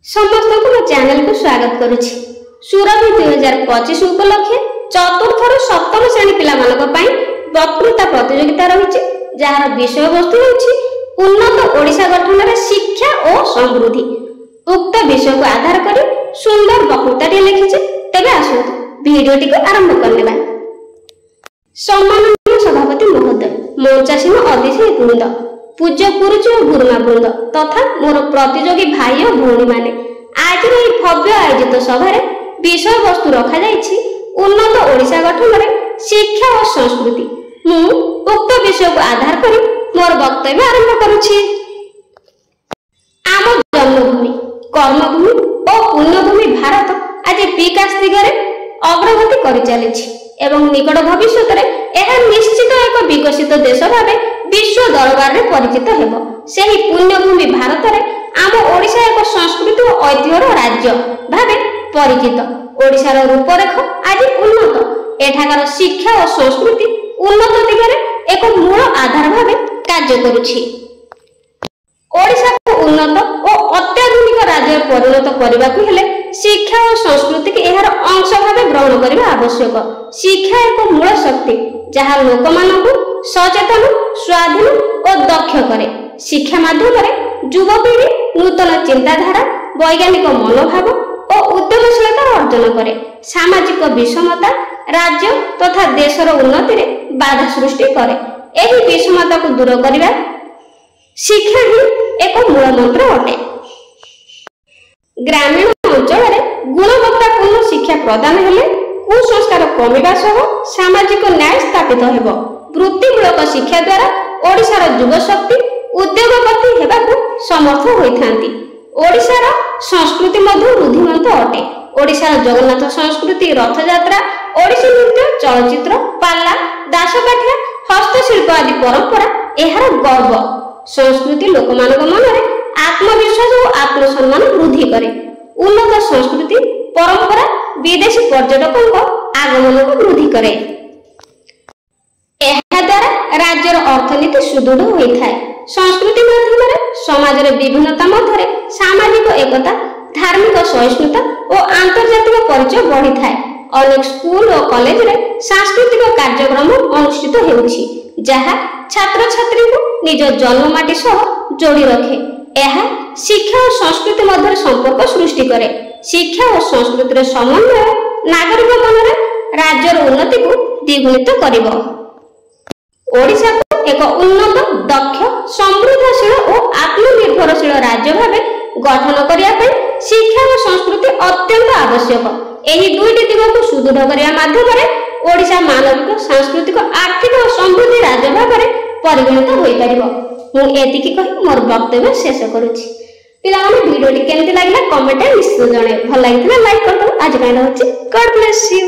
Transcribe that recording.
समस्त को चैनल को स्वागत करुछि। सुरभि 2025 उपलक्षे चतुर्थ रु सप्तम श्रेणी पिला मानक पई वक्तृता प्रतियोगिता रहिछि, जहार विषय वस्तु होछि उन्नत ओडिशा गठन रे शिक्षा और समृद्धि। उक्त विषय को आधार करी सुंदर वक्तृताटी लिखिछि। तबे आसंतु वीडियोटी को आरंभ करनेबा। सम्माननीय सभापति महोदय, मंचासीन अतिथि वृंद, पूज्य गुरुजी और गुरुमा वृंद तथा मोर प्रतियोगी भाई और भौणी माने, आज भव्य आयोजित सभा विषय वस्तु रखा जाइछि उन्नत ओडिशा गठन रे शिक्षा और संस्कृति। मु उक्त विषय को आधार करी मोर वक्तव्य आरंभ करुछि। आम जन्मभूमि, कर्मभूमि और पुण्यभूमि भारत आज विकास दिगरे अग्रगति करि चलिछि एवं निकट भविष्य में निश्चित एक विकसित देश भाव विश्व दरबार में परिचित हेबो। सेही पुण्यभूमि भारत रे आम ओडिशा एक संस्कृति और ऐतिह्यर राज्य भाव परिचित। ओडिशार रूपरेख आज उन्नत। एठाकार शिक्षा और संस्कृति उन्नत दिगरे एक मूल आधार भाव कार्य करुछि। ओडिशा को उन्नत और अत्याधुनिक राज्य परिणत करबाकू हेले शिक्षा और संस्कृति के एहार अंश भाव ग्रहण करबा आवश्यक। शिक्षा एक मूल शक्ति जहाँ लोक मानकू सचेतन, स्वाधीन और दक्ष करे। शिक्षा माध्यम युवपीढ़ी नूतन चिंताधारा, वैज्ञानिक मनोभाव और उद्यमशीलता अर्जन करे। सामाजिक विषमता राज्य तथा देशर उन्नति रे बाधा सृष्टि करे। एही विषमता को दूर करबा शिक्षा ही एक मूल मंत्र अटे। ग्रामीण अंचल में गुणवत्तापूर्ण शिक्षा प्रदान हेले कुसंस्कार कमिबा सह सामाजिक न्याय स्थापित हेबो। वृत्तिमूलक शिक्षा द्वारा ओडिशार युव शक्ति उद्योगपति हेबाकू समर्थ होइथांती। ओडिशार संस्कृति मध्य रुधिमंत अटे। ओडिशार जगन्नाथ संस्कृति, रथयात्रा, ओडिसी नृत्य, चलचित्र, पाला, दासकाठिया, हस्तशिल्प आदि परंपरा एहार गर्व। संस्कृति लोकमानक मनरे आत्मविश्वास और आत्मसम्मान वृद्धि करे। उन्नत संस्कृति परंपरा विदेशी पर्यटकों को आगमन को वृद्धि करे। एहा द्वारा राज्यर अर्थनीति सुदृढ़ होइथाय। संस्कृति माध्यम समाज रे विभिन्नता मध्य सामाजिक एकता, धार्मिक सहिष्णुता और आंतर्जातिक परिचय बढ़ी थाए। अनेक स्कूल और कॉलेज रे सांस्कृतिक कार्यक्रम अनुष्ठित हेउछि, जहा छात्र छात्री को निज जन्ममाटी सह जोड़ी रखे। यह शिक्षा और संस्कृति मध्य संपर्क सृष्टि करे। शिक्षा और संस्कृति समन्वय नागरिक मन राज्यर उन्नति को द्विगुणित करिबो। ओडिशा को एक उन्नत, दक्ष, समृद्धशील और आत्मनिर्भरशील राज्य भावे गठन करिया पे शिक्षा और संस्कृति अत्यंत आवश्यक। एही दुईटी दिग को सुदृढ़ करिया माध्यम रे ओडिशा मानविक, सांस्कृतिक, आर्थिक और समृद्धि राज्य भावे परिगणित होई परिबो। मु एतिकी कहि मोर वक्तव्य शेष करूछि। पिला माने वीडियोटी केमति लागला कमेंट रे निश्चित जणे। भल लागितला लाइक करदो। आज ପାଇଁ रहउछि। God bless you.